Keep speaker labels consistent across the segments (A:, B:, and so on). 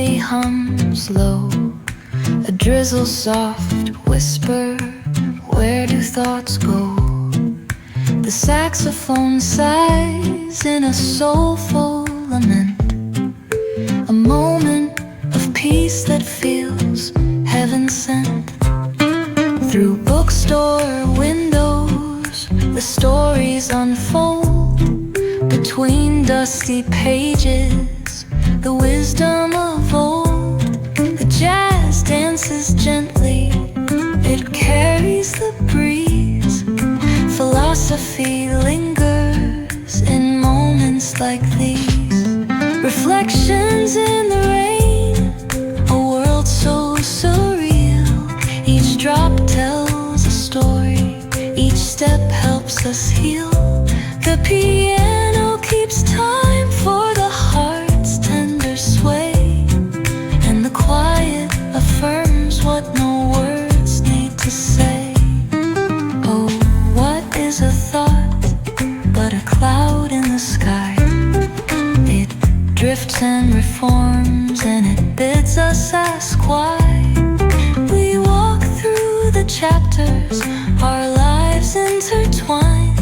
A: city hums low, a drizzle soft whisper, where do thoughts go? The saxophone sighs in a soulful lament, a moment of peace that feels heaven sent. Through bookstore windows, the stories unfold. Between dusty pages, the wisdom of old. The jazz dances gently, it carries the breeze. Philosophy lingers in moments like these. Reflections in the rain, a world so surreal. Each drop tells a story, each step helps us heal. The piano keeps time for the heart's tender sway, and the quiet affirms what no words need to say. Oh, what is a thought but a cloud in the sky? It drifts and reforms, and it bids us ask why. We walk through the chapters, our lives intertwine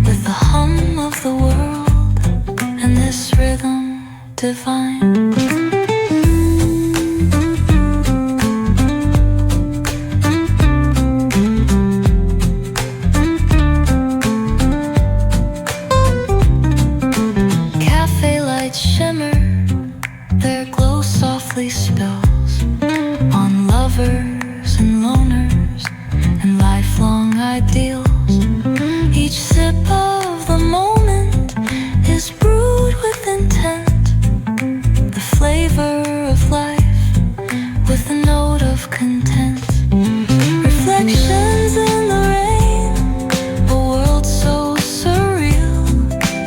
A: with the hum of the world and this rhythm divine. Cafe lights shimmer, their glow softly spills on lovers and loners and lifelong ideals. Each sip of the moment is brewed with intent, the flavor of life with a note of content. Reflections in the rain, a world so surreal.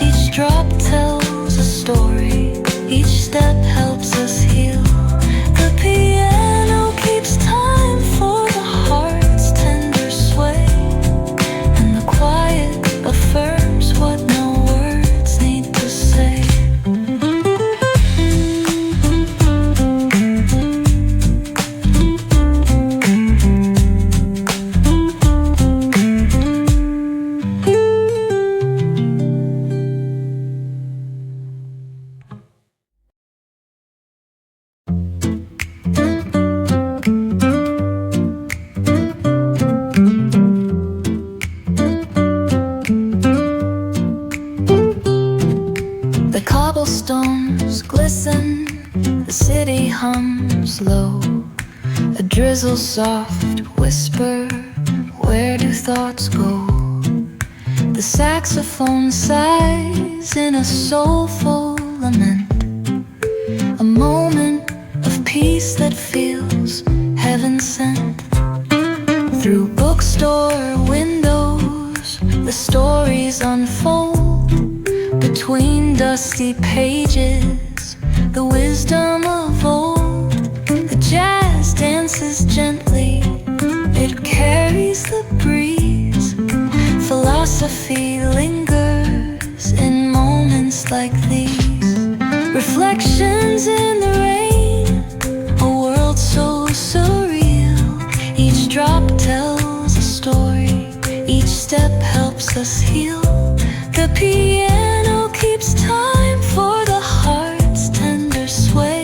A: Each drop tells a story, each step helps us heal. The piano keeps time for the heart's tender sway, and the quiet affirms what no words need to say. The cobblestones glisten, the city hums low, a drizzle soft whisper, where do thoughts go? The saxophone sighs in a soulful lament, a moment of peace that feels heaven sent. Through bookstore windows, the stories unfold. Between dusty pages, the wisdom of old. The jazz dances gently, it carries the breeze. Philosophy lingers in moments like these. Reflections in the rain, a world so surreal. Each drop tells a story, each step helps us heal. The piano keeps time for the heart's tender sway,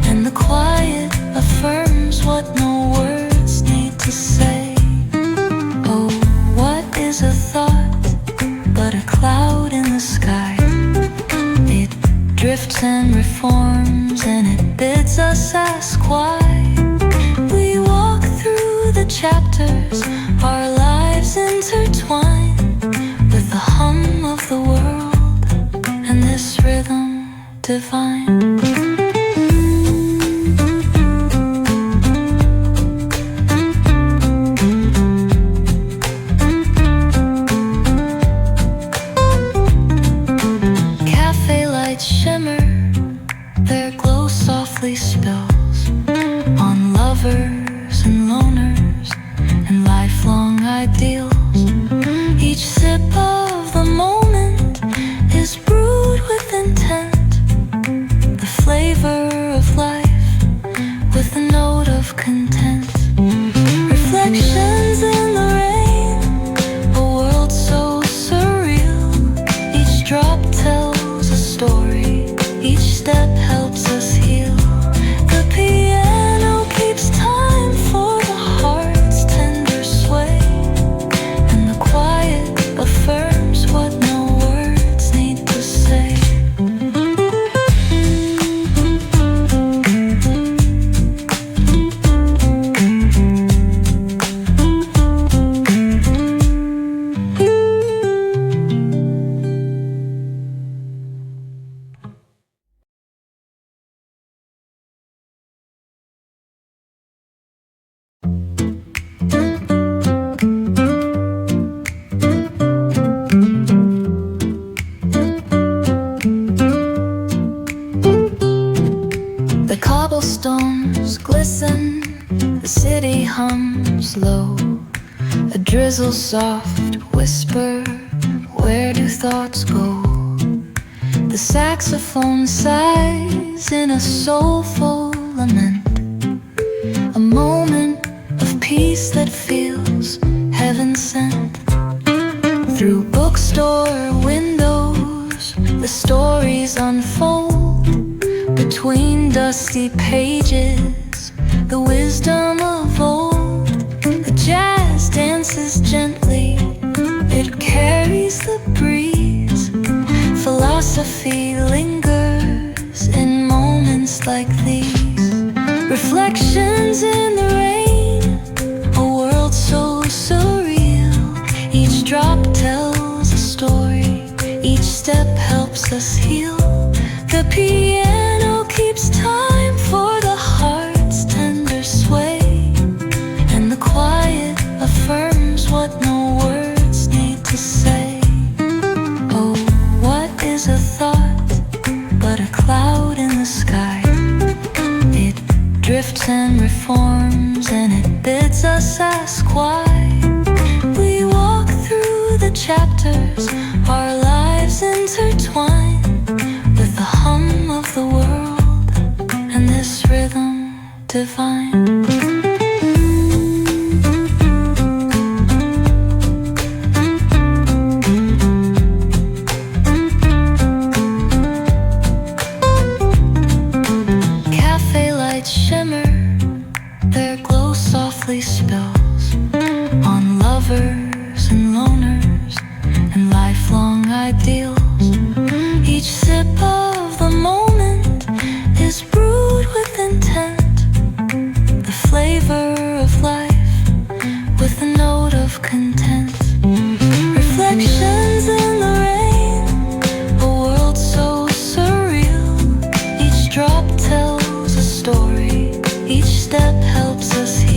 A: and the quiet affirms what no words need to say. Oh, what is a thought but a cloud in the sky? It drifts and reforms, and it bids us ask why. We walk through the chapters, our lives intertwine with the hum of the world and this rhythm divine. Cafe lights shimmer, their glow softly spills on lovers and loners and lifelong ideals. Each sip of the moment is brewed with intent, the flavor of of content. Reflections in the rain, a world so surreal. Each drop tells a story, each step helps us heal. The piano keeps time for the heart's tender sway, and the quiet affirms what no words need to say. The cobblestones glisten, the city hums low. A drizzle soft whisper, where do thoughts go? The saxophone sighs in a soulful lament, a moment of peace that feels heaven sent. Through bookstore windows, the stories unfold. Between dusty pages, the wisdom of old. The jazz dances gently, it carries the breeze. Philosophy lingers in moments like these. Reflections in the rain, a world so surreal. Each drop tells a story, each step helps us heal. The piano keeps time for the heart's tender sway, and the quiet affirms what no words need to say. Oh, what is a thought but a cloud in the sky? It drifts and reforms, and it bids us ask why. We walk through the chapters, our lives intertwine with the hum of the world and this rhythm divine. Cafe lights shimmer, their glow softly spills on lovers and loners and lifelong ideals. Each sip of the moment is brewed with intent, the flavor of life with a note of content. Reflections in the rain, a world so surreal. Each drop tells a story, each step helps us heal.